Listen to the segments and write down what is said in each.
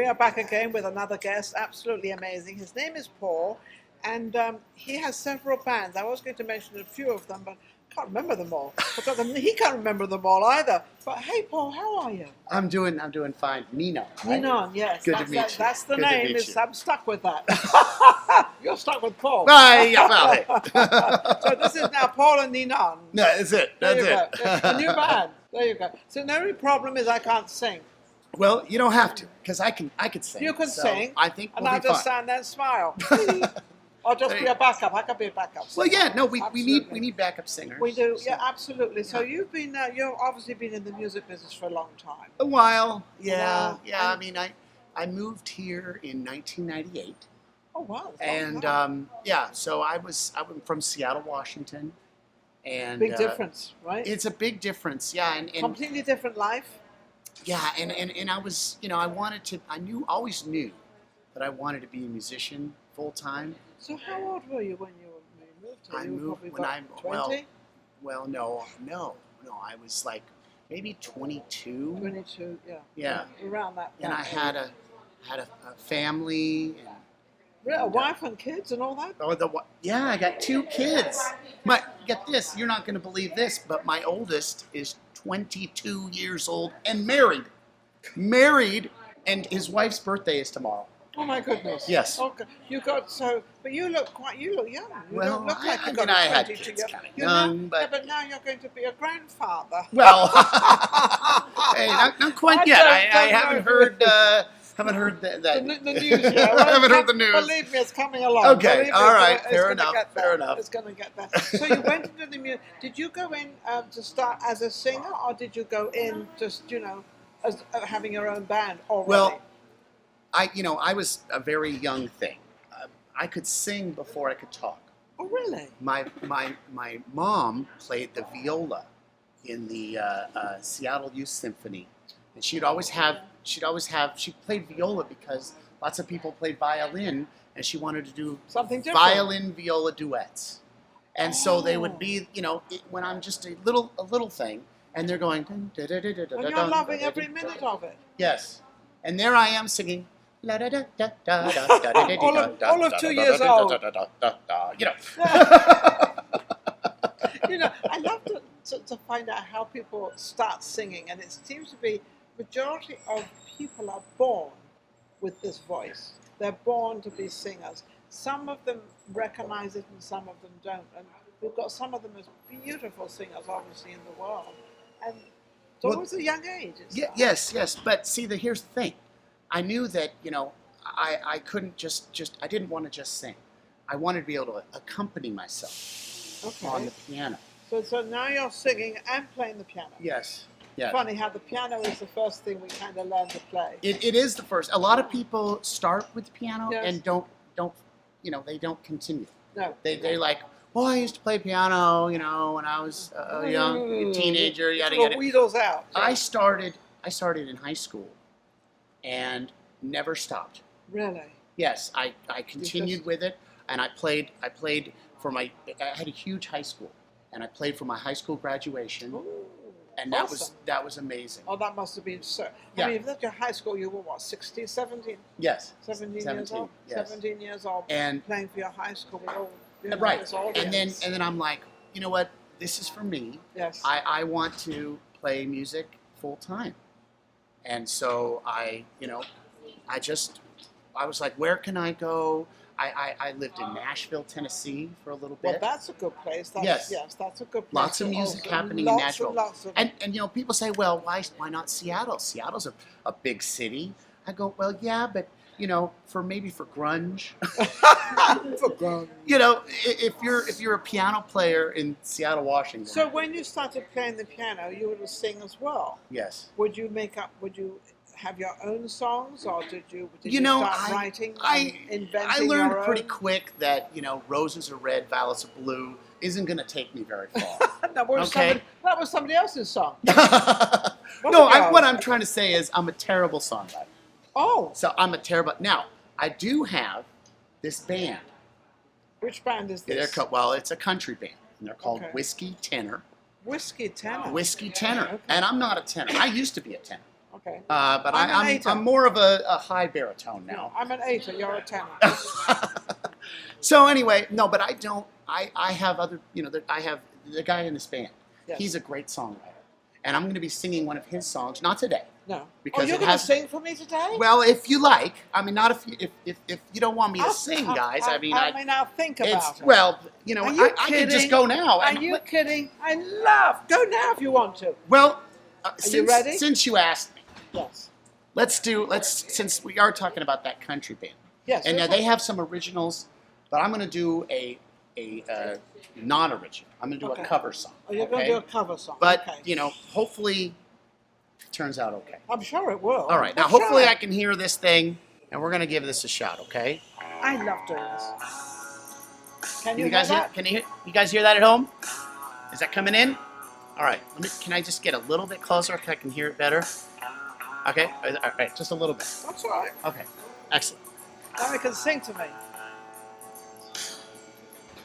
are back again with another guest, absolutely amazing. His name is Paul, and he has several bands. I was going to mention a few of them, but I can't remember them all. He can't remember them all either. But hey, Paul, how are you? I'm doing fine. Ninon. Right? Ninon, yes. Good to meet you. That's the Good to name. meet you. I'm stuck with that. You're stuck with Paul. Yeah, well, hey. So this is now Paul and Ninon. No, that's it. That's it. A new band. There you go. So the only problem is I can't sing. Well, you don't have to, because I can sing. You can sing. I think and we'll I'll be just fine. stand there and smile. Or just be a backup. I could be a backup singer. Well, yeah, no, we need backup singers. We do, so. yeah, absolutely. So you've obviously been in the music business for a long time. A while, yeah, Wow. yeah. I mean, I moved here in 1998. Oh wow! And yeah, so I'm from Seattle, Washington, and Big difference, right? It's a big difference, yeah, and completely different life. yeah, and I was, always knew that I wanted to be a musician full time. So how old were you when you moved here? I moved when I'm 20? Well, no, I was like maybe 22. 22, yeah. Yeah. Around that. And I had a family. A wife and kids and all that? Yeah, I got 2 kids. Get this, you're not going to believe this, but my oldest is 22 years old and married. And his wife's birthday is tomorrow. Oh my goodness. Yes. Okay. But you look young. You Well, don't look like you got I had 22 kids kind of You're young, not- but... Yeah, but now you're going to be a grandfather. Well, hey, not quite yet. I haven't heard... Haven't heard that. The news, yeah. I haven't heard the news. Believe me, it's coming along. Okay, all right, fair enough. It's going to get there. So you went into the music. Did you go in to start as a singer, or did you go in just, as having your own band already? Well, I was a very young thing. I could sing before I could talk. Oh, really? My mom played the viola in the Seattle Youth Symphony, and she played viola because lots of people played violin, and she wanted to do something different. Violin viola duets. And so they would be, when I'm just a little thing, and they're going. And you're loving every minute of it. Yes, and there I am singing. All of 2 years old. I love to find out how people start singing, and it seems to be majority of people are born with this voice. They're born to be singers. Some of them recognize it and some of them don't. And we've got some of them as beautiful singers, obviously, in the world. And so it was a young age. Yes. But see, here's the thing. I knew that, I couldn't I didn't want to just sing. I wanted to be able to accompany myself on the piano. So now you're singing and playing the piano. Yes. Funny how the piano is the first thing we kind of learn to play. It is the first. A lot of people start with the piano and don't they don't continue. No. They're like, well, I used to play piano, when I was a young teenager, yada yada. Wheedles out. Yeah. I started in high school and never stopped. Really? Yes, I continued with it, and I played for I had a huge high school, and I played for my high school graduation. Ooh. And Awesome. that was amazing. Oh, that must have been so. Yeah. I mean, if that's your high school, you were what, 16, 17? Yes. 17 years old? Yes. 17 years old. And playing for your high school with all, right. this audience. And then I'm like, you know what? This is for me. Yes. I want to play music full time. And so I was like, where can I go? I lived in Nashville, Tennessee for a little bit. Well, that's a good place. Yes, that's a good place. Lots of music happening in Nashville. And people say, well, why not Seattle? Seattle's a big city. I go, well, yeah, but for grunge. For grunge. If you're a piano player in Seattle, Washington. So when you started playing the piano, you would sing as well. Yes. Would you have your own songs, or did you start writing and inventing I learned your pretty own? quick that roses are red, violets are blue isn't going to take me very far. that was somebody else's song. What I'm trying to say is I'm a terrible songwriter. Oh. So I'm a terrible. Now I do have this band. Which band is this? It's a country band, and they're called Whiskey Tenor. Whiskey Tenor. Whiskey Tenor, Okay. and I'm not a tenor. I used to be a tenor. Okay. But I'm an eighter. I'm more of a high baritone now. No, I'm an 8er, you're a 10er. So anyway, no, but I don't. I have other, I have the guy in this band. Yes. He's a great songwriter, and I'm going to be singing one of his songs. Not today. No. Because you're going to sing for me today? Well, if you like. I mean, not if you don't want me to sing, guys. I'll think about it. Well, I could just go now. Are you kidding? Go now if you want to. Well, you ready? Since you asked me, yes. Since we are talking about that country band. Yes. And now they have some originals, but I'm going to do a non-original. I'm going to do a cover song. Oh, you're going to do a cover song. But, hopefully it turns out okay. I'm sure it will. All right. Now, hopefully I can hear this thing, and we're going to give this a shot, okay? I love doing this. Can you guys hear that? You guys hear that at home? Is that coming in? All right. Can I just get a little bit closer so I can hear it better? Okay. All right. Just a little bit. That's all right. Okay. Excellent. Now you can sing to me.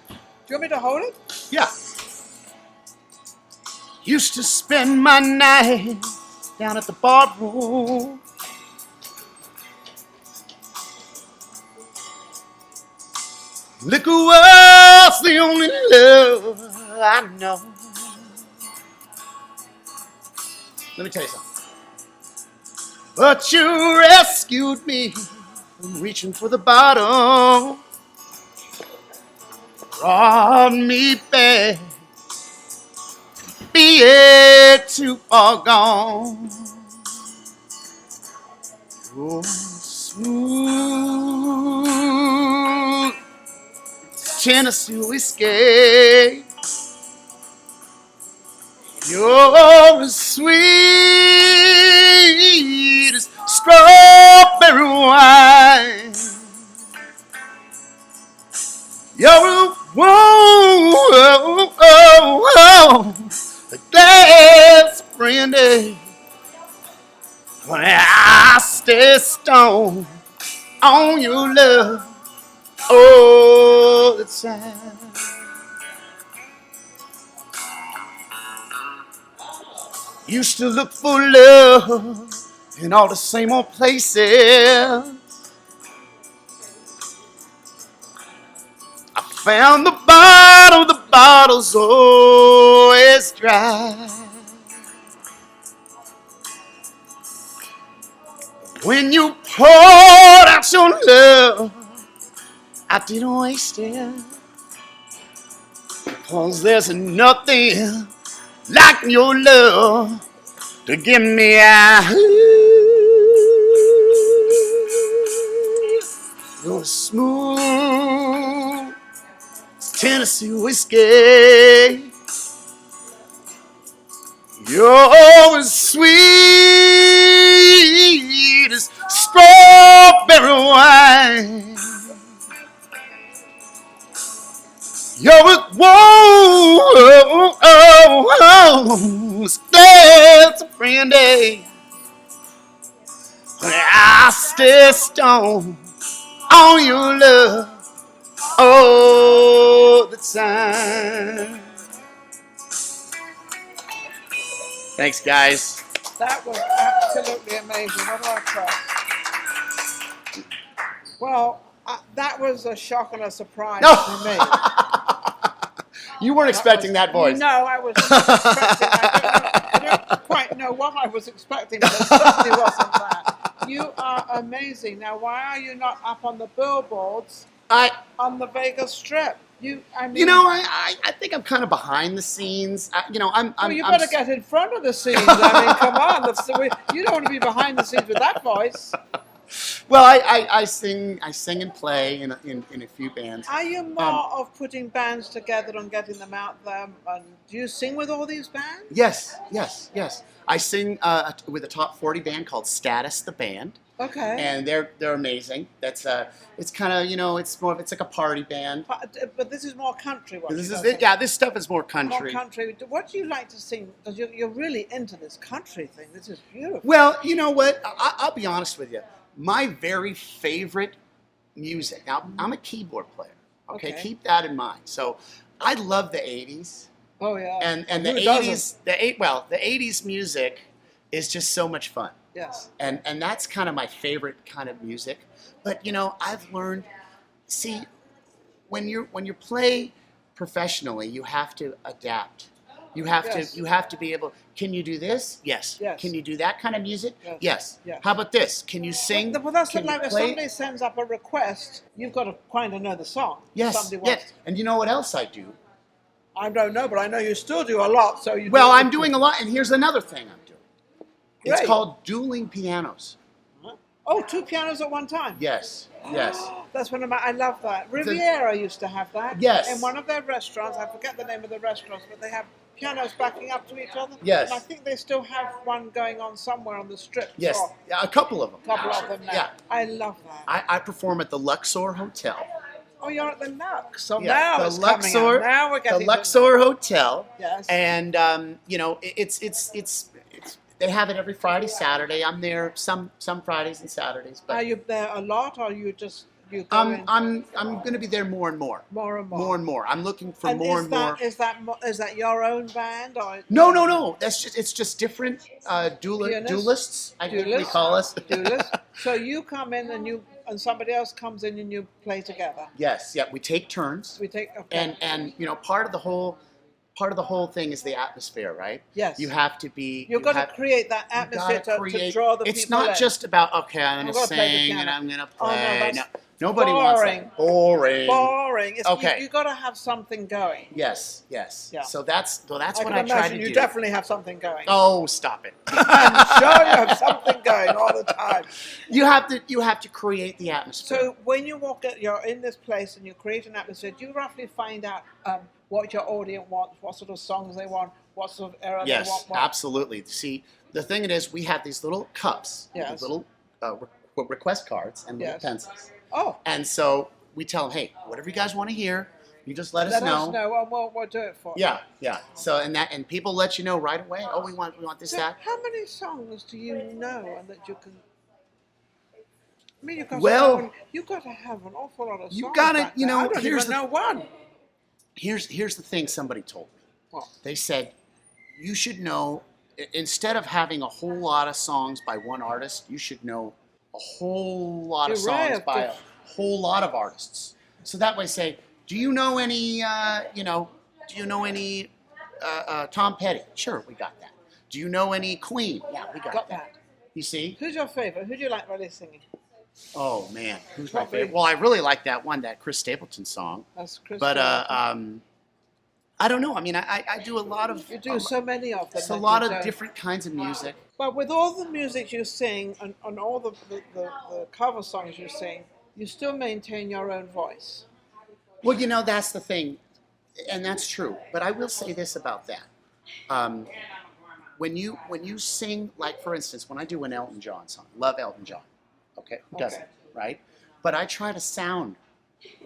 Do you want me to hold it? Yeah. Used to spend my nights down at the bar room. Liquor was the only love I know. Let me tell you something. But you rescued me from reaching for the bottom. Brought me back. Be it too far gone. Oh, smooth Tennessee whiskey. You're as sweet as strawberry wine. You're a a glass of brandy when I stay stoned on your love all the time. Used to look for love in all the same old places. I found the bottle's always dry. When you poured out your love, I didn't waste it. 'Cause there's nothing like your love to give me out. You're smooth Tennessee whiskey. You're as sweet as strawberry wine. You're a glass of brandy when I stay stoned on your love all the time. Thanks, guys. That was absolutely amazing. What do I press? Well, that was a shock and a surprise to me. You weren't expecting that voice. No, I was not expecting. I don't quite know what I was expecting, but it certainly wasn't that. You are amazing. Now, why are you not up on the billboards on the Vegas Strip? I think I'm kind of behind the scenes. Well, you better get in front of the scenes. I mean, come on. You don't want to be behind the scenes with that voice. Well, I sing and play in a few bands. Are you more of putting bands together and getting them out there? And do you sing with all these bands? Yes. I sing with a top 40 band called Status the Band. Okay. And they're amazing. It's kind of it's like a party band. But this is more country. This stuff is more country. More country. What do you like to sing? Because you're really into this country thing. This is beautiful. Well, you know what? I'll be honest with you. My very favorite music. Now, I'm a keyboard player. Okay, keep that in mind. So, I love the '80s. Oh yeah. And the '80s, the '80s music is just so much fun. Yes. And that's kind of my favorite kind of music. But I've learned, see, when you play professionally, you have to adapt. You have to be able. Can you do this? Yes. Yes. Can you do that kind of music? Yes. Yes. Yes. How about this? Can you sing? Well, that's Can like you if play? somebody sends up a request, you've got to kind of know the song. Yes. Somebody Yes. wants. And you know what else I do? I don't know, but I know you still do a lot. So you. Well, I'm doing a lot, and here's another thing I'm doing. It's Great. called dueling pianos. Oh, 2 pianos at one time. Yes. Yes. That's one of my. I love that. Riviera used to have that. Yes. In one of their restaurants, I forget the name of the restaurants, but they have pianos backing up to each other. Yes. And I think they still have one going on somewhere on the strip. Yes. Or Yeah, a couple of them. a couple actually. of them now. Yeah. I love that. I perform at the Luxor Hotel. Oh, you're at the Lux. So Yeah, now the it's Luxor, coming out. Now we're getting the Luxor Hotel. Yes. And it's they have it every Friday, Saturday. I'm there some Fridays and Saturdays. But Are you there a lot, or you go in I'm going to be there more and more. more and more? More and more. I'm looking for And more and more. Is that your own band, or No. It's just different Pianists? duelists. I think we Duelists? call us. Duelists? So you come in and somebody else comes in and you play together. Yes. Yeah. We take turns. We take okay. And part of the whole thing is the atmosphere, right? Yes. You have to be. You've got to create that atmosphere to draw the It's people not in. just about I'm I'm going to gonna play the sing and piano. I'm going to Oh, no, play. that's no, nobody wants that. Boring. Boring. Okay. You got to have something going. Yes. Yeah. So that's what I I can try to imagine do. you definitely have something going. Oh, stop it! I'm sure you have something going all the time. You have to create the atmosphere. So when you're in this place and you create an atmosphere, do you roughly find out what your audience wants, what sort of songs they want, what sort of era Yes, they want? What? absolutely. See, the thing is, we have these little cups, Yes. these little request cards and little Yes. pencils. Oh, And so we tell them, hey, whatever you guys want to hear, you just let us let know. us know and we'll do it for you. Yeah. So and people let you know right away. Oh, we want this, So that. how many songs do you know and that you can? I mean, you've got to have an awful lot of songs. You gotta, back there. I don't here's even know one. Here's the thing somebody told me. What? They said, you should know, instead of having a whole lot of songs by one artist, you should know a whole lot of Array songs of by a diff- whole lot of artists. So that way say, do you know any, Tom Petty? Sure, we got that. Do you know any Queen? Yeah, we got that. You see? Who's your favorite? Who do you like really singing? Oh, man. Who's my Probably- favorite? Well, I really like that one, that Chris Stapleton song. That's Chris. But Stapleton. I don't know. I mean, I do a lot of. You do so many of them. It's a that lot you of don't. different kinds of music. But with all the music you sing and all the cover songs you sing, you still maintain your own voice. Well, that's the thing, and that's true. But I will say this about that: when you sing, like for instance, when I do an Elton John song, love Elton John. Okay, who doesn't, Okay. right? But I try to sound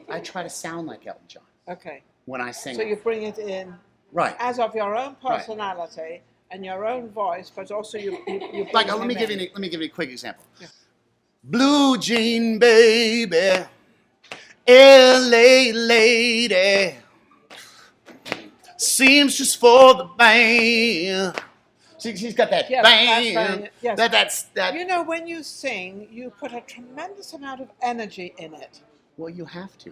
like Elton John Okay. when I sing. So you bring it in Right. as of your own personality and your own voice, but also you bring Like, them let me give in. you a quick example. Yeah. Blue jean baby, LA lady, seems just for the band. She's got that Yes, bang. bang, yes. That. You know, when you sing, you put a tremendous amount of energy in it. Well, you have to.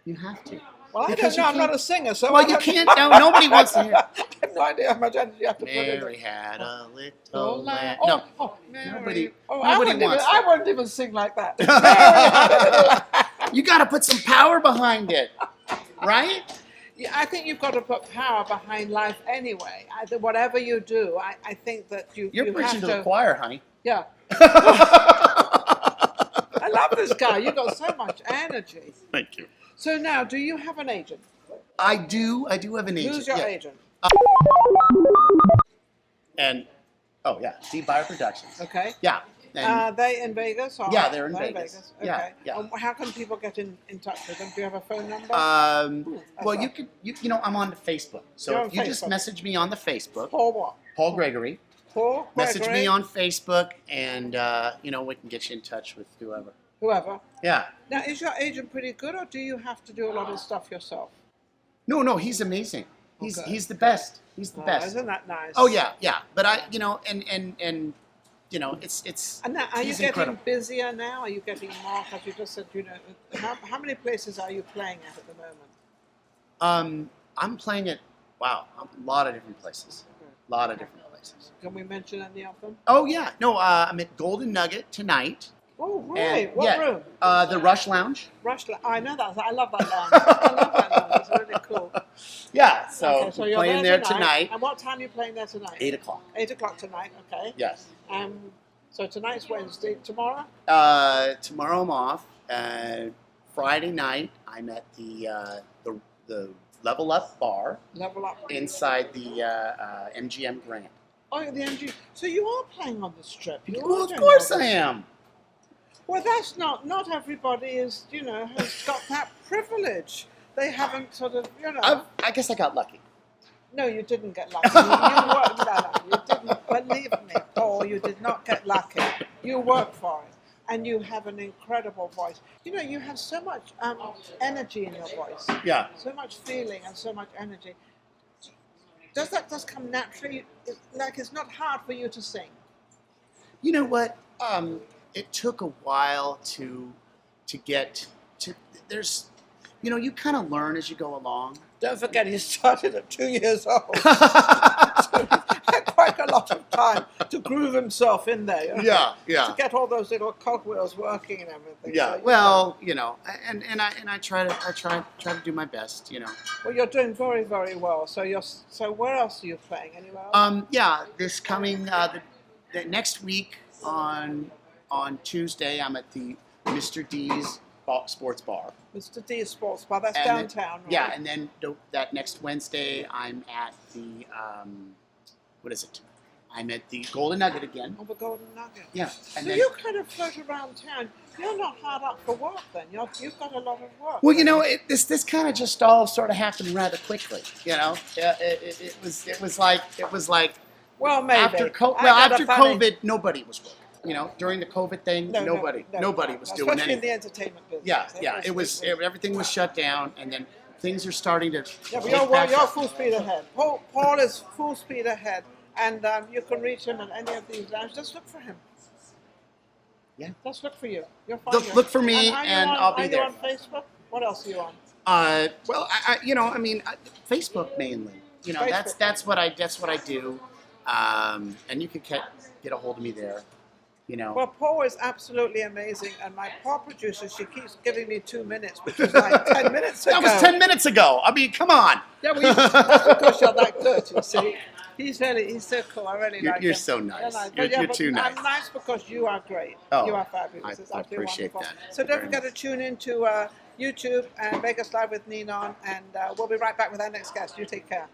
You have to. Well, I Because don't know. you I'm not can't- a singer, so Well, I you don't- can't. No, nobody wants to hear. I have no idea how much energy you have to put in Mary it. had a little Oh, lamb. oh, No, oh, Mary. nobody. Oh, Nobody wants I that. wouldn't even sing like that. Mary had a little lamb. You got to put some power behind it, right? Yeah, I think you've got to put power behind life anyway. Whatever you do, I think that You're you preaching have to the choir, honey. Yeah. I love this guy. You've got so much energy. Thank you. So now, do you have an agent? I do have an agent. Who's your yeah. agent? And Steve Byer Productions. Okay. Yeah. And They in Vegas? Or Yeah, they're in Vegas. Okay. Yeah, yeah. How can people get in touch with them? Do you have a phone number? well, you could I'm on the Facebook. So You're if on you just Facebook. message me on the Facebook, Paul what? Paul Gregory, Paul message Gregory? me on Facebook, and we can get you in touch with whoever. Whoever. Yeah. Now, is your agent pretty good, or do you have to do a lot of stuff yourself? No, he's amazing. He's Okay. the best. He's the best. Isn't that nice? Oh yeah. But I and you know, it's. And now, are you he's getting incredible. busier now? Are you getting more? Because you just said, you know, how many places are you playing at the moment? I'm playing at a lot of different places. A lot of different places. Can we mention any of them? Oh yeah, no, I'm at Golden Nugget tonight. Oh, really? And, What room? The Rush Lounge. I know that. I love that lounge. I love that lounge. It's really cool. Yeah, so, Okay, so you're playing there tonight. And what time are you playing there tonight? 8 o'clock. 8 o'clock tonight, okay. Yes. So tonight's Wednesday. Tomorrow? Tomorrow I'm off. Friday night I'm at the Level Up bar. Level Up. Inside the MGM Grand. Oh, the MG. So you are playing on the Strip. Well, of course I am. Well, that's not everybody is, you know, has got that privilege. They haven't sort of, you know. I guess I got lucky. No, you didn't get lucky. You didn't. Believe me, Paul, you did not get lucky. You worked for it. And you have an incredible voice. You know, you have so much energy in your voice. Yeah. So much feeling and so much energy. Does that just come naturally? Like, it's not hard for you to sing? You know what? It took a while to get to. There's, you know, you kind of learn as you go along. Don't forget, he started at 2 years old. So he had quite a lot of time to groove himself in there. You know? Yeah. To get all those little cogwheels working and everything. Yeah. So, well, you know, and I try to do my best. You know. Well, you're doing very, very well. So where else are you playing? Anywhere else? Yeah. This coming the next week on Tuesday, I'm at the Mr. D's Sports Bar. Mr. D's Sports Bar. That's And downtown, right? Yeah, and then that next Wednesday, I'm at the what is it? I'm at the Golden Nugget again. Oh, the Golden Nugget. Yeah, and So then you kind of float around town. You're not hard up for work then. You've got a lot of work. well, you know, this kind of just all sort of happened rather quickly. You know, it was like Well, maybe. after COVID, nobody was working. You know, during the COVID thing, nobody was doing anything. Especially in the entertainment business. Yeah. Everything was shut down, and then things are starting to. Yeah, but you're full speed ahead. Paul is full speed ahead, and you can reach him at any of these lounges. Just look for him. Yeah. Just look for you. You'll find him. Look for me, and I'll be there. Are you on Facebook? What else are you on? Well, Facebook mainly. You know, Facebook. that's what I do, and you can get a hold of me there. You know. Well, Paul is absolutely amazing, and my poor producer, she keeps giving me 2 minutes, which is like 10 minutes ago. That was 10 minutes ago. I mean, come on. Yeah, well, that's because you're that good, you see. He's so cool. I really like him. You're so nice. You're too nice. I'm nice because you are great. Oh, you are fabulous. It's I absolutely appreciate wonderful. that. So don't forget to tune in to YouTube and Vegas Live with Ninon, and we'll be right back with our next guest. You take care.